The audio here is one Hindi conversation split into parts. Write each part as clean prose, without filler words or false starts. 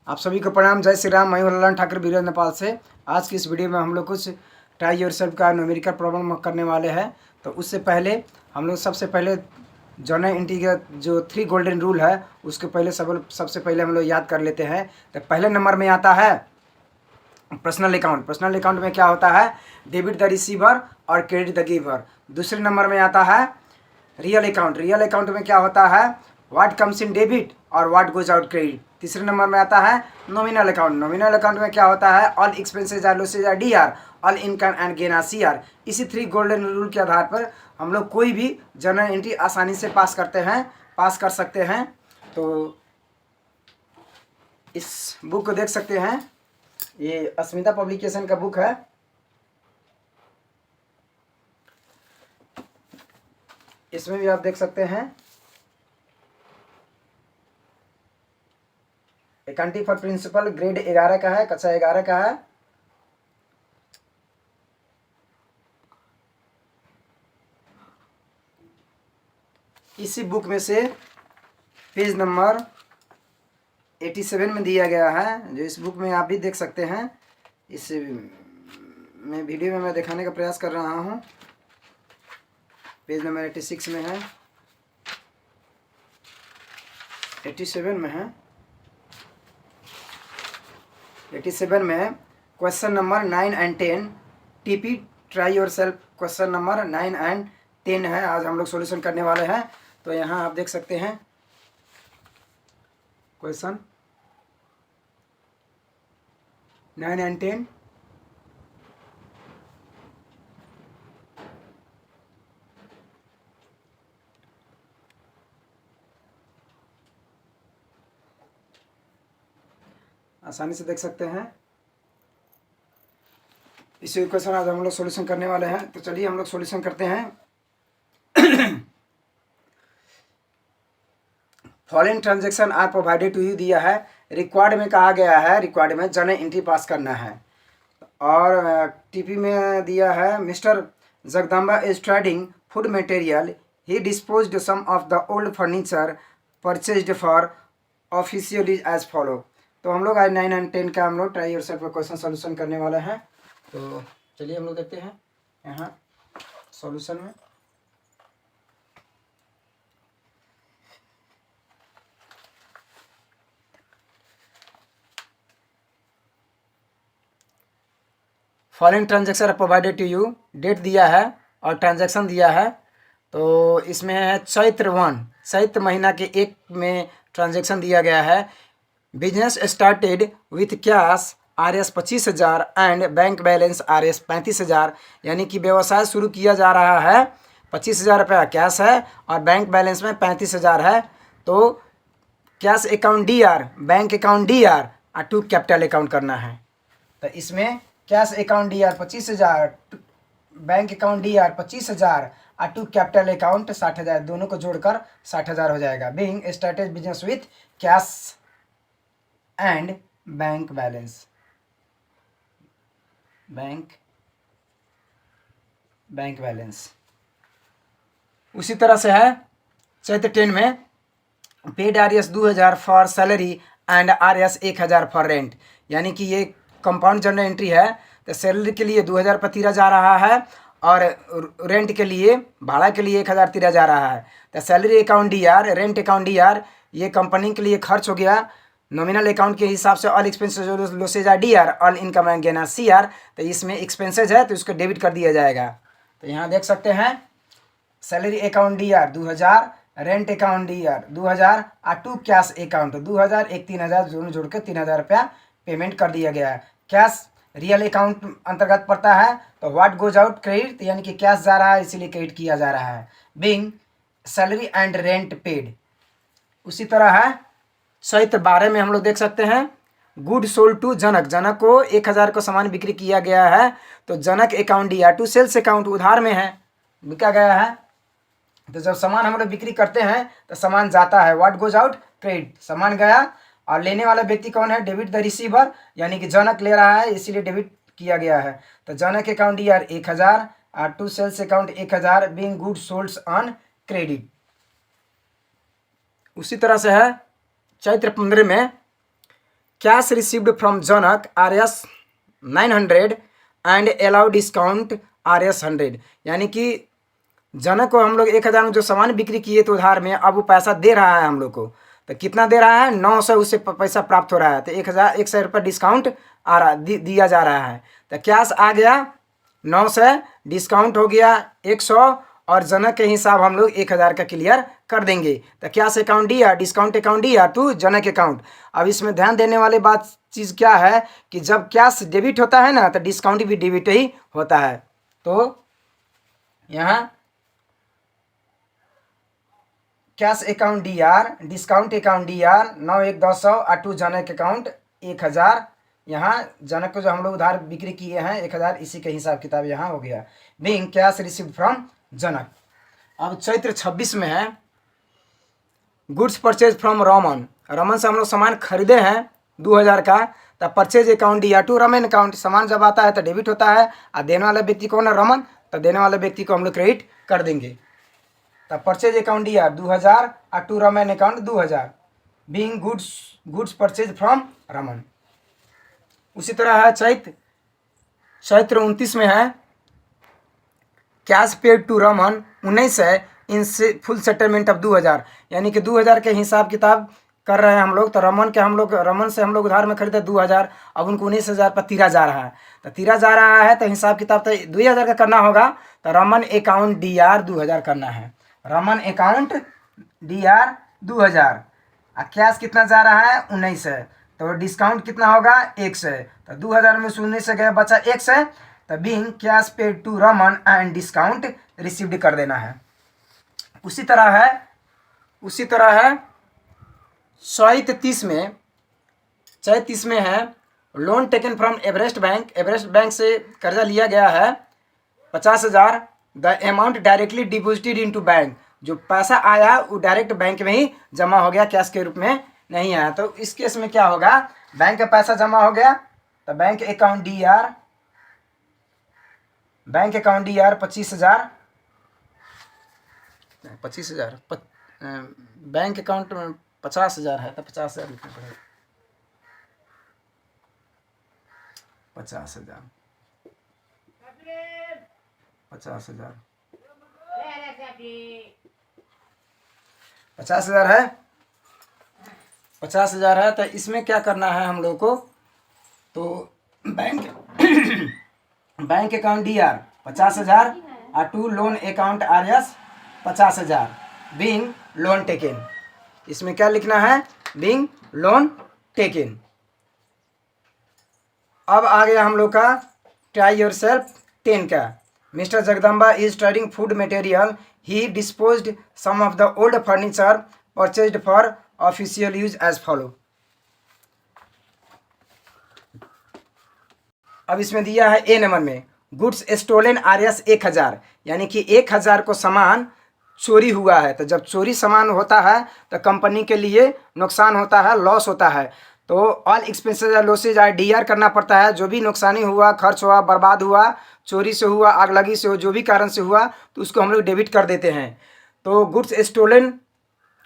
आप सभी को प्रणाम। जय श्री राम। मैं हूं ललन ठाकुर वीरेंद्र नेपाल से। आज की इस वीडियो में हम लोग कुछ ट्राई योरसेल्फ का न्यूमेरिकल प्रॉब्लम करने वाले हैं। तो उससे पहले हम लोग सबसे पहले जर्नल एंट्री का जो 3 गोल्डन रूल है उसके पहले सबसे पहले हम लोग याद कर लेते हैं। तो पहले नंबर में आता है पर्सनल अकाउंट। पर्सनल अकाउंट में क्या होता है? डेबिट द रिसीवर और क्रेडिट द गिवर। दूसरे नंबर में आता है रियल अकाउंट। रियल अकाउंट में क्या होता है? व्हाट कम्स इन डेबिट और व्हाट गोज आउट क्रेडिट। तीसरे नंबर में आता है नॉमिनल अकाउंट। नॉमिनल अकाउंट में क्या होता है? All expenses are losses are D R, all income and gain are C R. इसी 3 गोल्डन रूल के आधार पर हम लोग कोई भी जर्नल एंट्री आसानी से पास कर सकते हैं। तो इस बुक को देख सकते हैं, ये अस्मिता पब्लिकेशन का बुक है। इसमें भी आप देख सकते हैं अकाउंटिंग फॉर प्रिंसिपल ग्रेड 11 का है, कक्षा 11 का है। इसी बुक में से पेज नंबर 87 में दिया गया है, जो इस बुक में आप भी देख सकते हैं। इस में वीडियो में मैं दिखाने का प्रयास कर रहा हूँ। पेज नंबर 86 में है, 87 में है, 87 में है। Question number 9 and 10 TP try yourself question number 9 and 10 है। आज हम लोग सॉल्यूशन करने वाले हैं। तो यहाँ आप देख सकते हैं क्वेश्चन 9 एंड 10। आसानी से देख सकते हैं। इसी क्वेश्चन आज हम लोग सॉल्यूशन करने वाले हैं। तो चलिए हम लोग सॉल्यूशन करते हैं। Following transaction are provided to you दिया है। रिक्वायर्ड में कहा गया है, रिक्वायर्ड में जर्नल एंट्री पास करना है। और टीपी में दिया है mister Jagdamba is trading food material, he disposed some of the old furniture purchased for official is as follow. तो हम लोग आज 9 एंड 10 का हम लोग ट्राई योरसेल्फ का क्वेश्चन सॉल्यूशन करने वाले हैं। तो चलिए हम लोग देखते हैं यहाँ सॉल्यूशन में। Following transaction provided to you, date दिया है और ट्रांजैक्शन दिया है। तो इसमें है चैत्र 1, चैत्र महीना के 1 में ट्रांजैक्शन दिया गया है। Business started with cash RS 25,000 and bank balance RS 35,000। यानी कि व्यवसाय शुरू किया जा रहा है, 25,000 रुपया कैश है और बैंक बैलेंस में 35,000 है। तो cash account DR, bank account DR और टू कैपिटल अकाउंट करना है। तो इसमें cash account DR 25,000, bank account DR 25,000 और टू कैपिटल अकाउंट 60,000, दोनों को जोड़कर 60,000 हो जाएगा। Being started business with cash and bank balance, bank balance. उसी तरह से है चैत्र 10 में paid RS 2,000 for salary and RS 1,000 for rent. यानी कि ये कंपाउंड जर्नल एंट्री है। तो सैलरी के लिए 2,000 रुपये तिरा जा रहा है और रेंट के लिए, भाड़ा के लिए 1,000 तिरा जा रहा है। तो salary account DR, rent account DR, ये कंपनी के लिए खर्च हो गया। नॉमिनल अकाउंट के हिसाब से all expenses losses are DR, all income and gain are CR। तो इसमें एक्सपेंसेज है तो इसको डेबिट कर दिया जाएगा। तो यहाँ देख सकते हैं salary account DR 2,000, rent account DR 2,000 और टू कैश अकाउंट 2,000, 3,000 दोनों जोड़ के 3,000 रुपया पेमेंट कर दिया गया है। कैश रियल अकाउंट अंतर्गत पड़ता है। तो व्हाट गोज आउट क्रेडिट, यानी कि कैश जा रहा है इसीलिए क्रेडिट किया जा रहा है। Being salary and rent paid. उसी तरह है चैत्र 12 में हम लोग देख सकते हैं good sold to Janak, Janak को 1,000 को सामान बिक्री किया गया है। तो Janak account DR to sales account, उधार में है, बिका गया है। तो जब सामान हम लोग बिक्री करते हैं तो सामान जाता है, व्हाट गोज आउट क्रेडिट, सामान गया। और लेने वाला व्यक्ति कौन है? डेबिट द रिसीवर, यानी कि जनक ले रहा है इसीलिए डेबिट किया गया है। तो जनक अकाउंट DR 1,000 और to sales account 1,000 being good sold on credit. उसी तरह से है चैत्र 15 में cash received from Janak RS 900 and allow discount RS 100, यानी कि जनक को हम लोग 1000 में जो सामान बिक्री किए तो उधार में, अब वो पैसा दे रहा है हम लोग को, तो कितना दे रहा है, 900 उससे पैसा प्राप्त हो रहा है, तो 100 रुपये डिस्काउंट आ रहा दिया जा रहा है। तो कैश आ गया 900, डिस्काउंट हो गया 100, और जनक के हिसाब हम लोग 1000 का क्लियर कर देंगे। तो cash account D R, discount account D R to Janak account. अब इसमें ध्यान देने वाली बात चीज़ क्या है कि जब कैश डेबिट होता है ना, तो डिस्काउंट भी डेबिट ही होता है। तो यहाँ cash account D R, discount account D are 9,1,10,100 और टू जनक अकाउंट 1000। यहाँ जनक को जो हम लोग उधार बिक्री किए हैं 1000, इसी के हिसाब किताब यहाँ हो गया। Being cash received from Janak. अब चैत्र 26 में है goods purchase from Raman. Raman से हम लोग सामान खरीदे हैं 2000 का, तब purchase account D R to Raman account. सामान जब आता है तो डेबिट होता है, और देने वाला व्यक्ति कौन है, रमन, तो देने वाले व्यक्ति को हम लोग क्रेडिट कर देंगे। तब परचेज अकाउंट डी आर 2000 और to Raman account 2000, being goods purchase from Raman. उसी तरह है चैत्र 29 में है कैश पेड टू रमन 19 है इन फुल सेटलमेंट ऑफ 2000, यानी कि 2000 के हिसाब किताब कर रहे हैं हम लोग। तो रमन से हम लोग उधार में खरीदे 2000, अब उनको 19,000 पर तिरा जा रहा है, तो तिरा जा रहा है तो हिसाब किताब तो 2000 का करना होगा। तो रमन अकाउंट डी आर 2000 करना है, रमन अकाउंट डी आर 2000, और कैश कितना जा रहा है 19 है, तो डिस्काउंट कितना होगा 100, तो 2000 में 19 से गया बचा 100, तो being cash paid to Raman and discount received कर देना है। उसी तरह है चैत 30 में है loan taken from Everest bank से कर्जा लिया गया है 50,000। The amount directly deposited into bank, जो पैसा आया वो डायरेक्ट बैंक में ही जमा हो गया, कैश के रूप में नहीं आया। तो इस केस में क्या होगा, बैंक का पैसा जमा हो गया, तो bank account D are 25,000 bank account में 50,000 है, तो 50,000 लिखना पड़ेगा, 50,000 है, 50,000 है। तो इसमें क्या करना है हम लोग को, तो बैंक अकाउंट डी आर 50,000 और to loan account RS 50,000, being loan taken. इसमें क्या लिखना है, बीइंग लोन टेकन। अब आ गया हम लोग का ट्राई योर सेल्फ 10 का। Mister Jagdamba is trading food material, he disposed some of the old furniture purchased for official use as follow. अब इसमें दिया है ए नंबर में गुड्स स्टोलन RS 1000, यानी कि 1000 को सामान चोरी हुआ है। तो जब चोरी सामान होता है तो कंपनी के लिए नुकसान होता है, लॉस होता है। तो ऑल एक्सपेंसेस या लॉसेज DR करना पड़ता है। जो भी नुकसानी हुआ, खर्च हुआ, बर्बाद हुआ, चोरी से हुआ, आगलगी से हो, जो भी कारण से हुआ, तो उसको हम लोग डेबिट कर देते हैं। तो गुड्स स्टोलन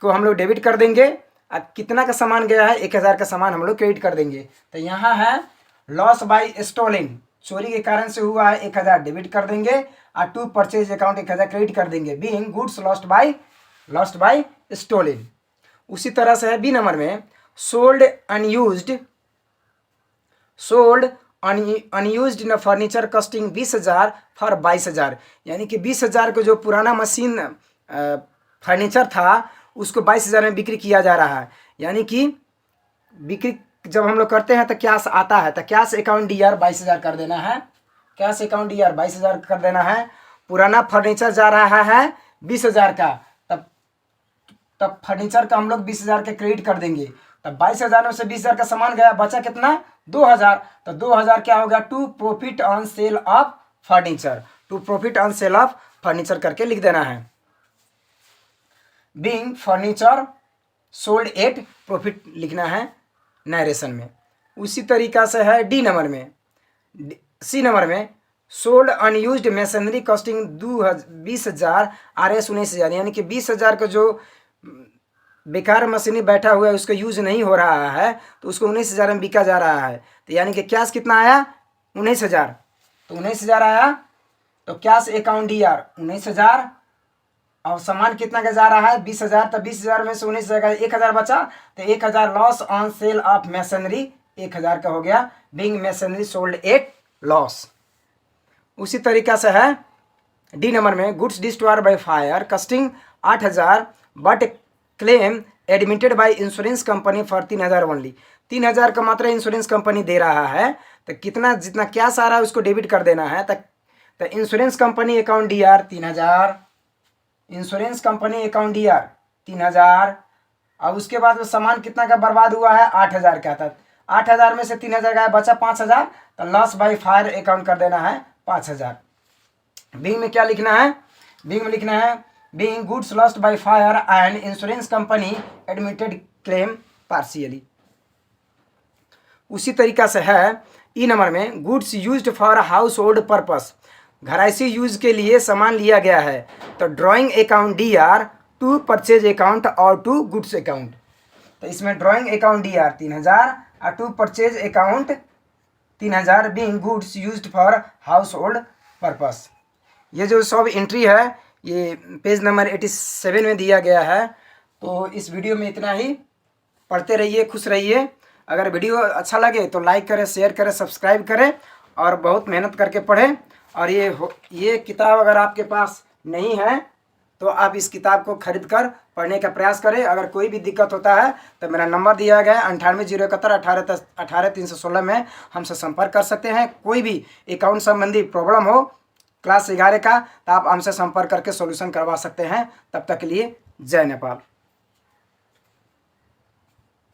को हम लोग डेबिट कर देंगे। अब कितना का सामान गया है, 1000 का सामान हम लोग क्रेडिट कर देंगे। तो यहाँ है लॉस बाय स्टोलिंग, चोरी के कारण से हुआ है 1000 डेबिट कर देंगे, और टू परचेज अकाउंट 1000 क्रेडिट कर देंगे, being goods lost bye strolling. उसी तरह से है बी नंबर में sold unused in furniture costing 20,000 for 22,000, यानी कि 20,000 को जो पुराना मशीन फर्नीचर था उसको 22,000 में बिक्री किया जा रहा है। यानी कि बिक्री जब हम लोग करते हैं तो कैश आता है, तो कैश अकाउंट डी आर 22,000 कर देना है, कैश अकाउंट डी आर 22,000 कर देना है। पुराना फर्नीचर जा रहा है 20,000 का, तब फर्नीचर का हम लोग 20,000 के क्रेडिट कर देंगे। तब 22,000 में से 20,000 का सामान गया, बचा कितना 2,000, तो 2,000 क्या होगा, to profit on sale of furniture, to profit on sale of furniture करके लिख देना है। Being furniture sold at profit लिखना है नरेशन में। उसी तरीका से है डी नंबर में, सी नंबर में sold unused machinery costing 20,000 RS 19,000, यानी कि 20,000 का जो बेकार मशीनी बैठा हुआ है, उसको यूज नहीं हो रहा है, तो उसको 19,000 में बिका जा रहा है। तो यानी कि कैश कितना आया 19,000, तो 19,000 आया। तो कैश अकाउंट डी आर 19,000 और सामान कितना का जा रहा है 20,000, तो 20,000 में से 19,000 का 1,000 बचा, तो 1,000 loss on sale of machinery 1,000 का हो गया, being machinery sold at loss. उसी तरीका से है डी नंबर में, goods destroyed by fire costing 8,000 but claim admitted by insurance company for 3,000 only. 3,000 का मात्र इंश्योरेंस कंपनी दे रहा है, तो कितना जितना कैश आ रहा है उसको डेबिट कर देना है। तो insurance company account D R 3,000, insurance company account D R 3,000, और उसके बाद वो सामान कितना का बर्बाद हुआ है 8,000 का था। 8,000 में से 3,000 का बचा 5,000, तो लॉस बाय फायर अकाउंट कर देना है 5,000। बीइंग में क्या लिखना है, बीइंग में लिखना है being goods lost by fire and insurance company admitted claim partially. उसी तरीका से है ई नंबर में, goods used for household purpose, घरायसी यूज के लिए सामान लिया गया है, तो drawing account D R to purchase account और टू गुड्स अकाउंट। तो इसमें ड्राइंग अकाउंट डी आर 3,000 और to purchase account 3,000 being goods used for household purpose. ये जो सब एंट्री है ये पेज नंबर 87 में दिया गया है। तो इस वीडियो में इतना ही, पढ़ते रहिए, खुश रहिए। अगर वीडियो अच्छा लगे तो लाइक करें, शेयर करें, सब्सक्राइब करें और बहुत मेहनत करके पढ़ें। और ये किताब अगर आपके पास नहीं है तो आप इस किताब को खरीद कर पढ़ने का प्रयास करें। अगर कोई भी दिक्कत होता है तो मेरा नंबर दिया गया है 9801 18 316 में हमसे संपर्क कर सकते हैं। कोई भी अकाउंट संबंधी प्रॉब्लम हो क्लास 11 का, तो आप हमसे संपर्क करके सॉल्यूशन करवा सकते हैं। तब तक के लिए जय नेपाल।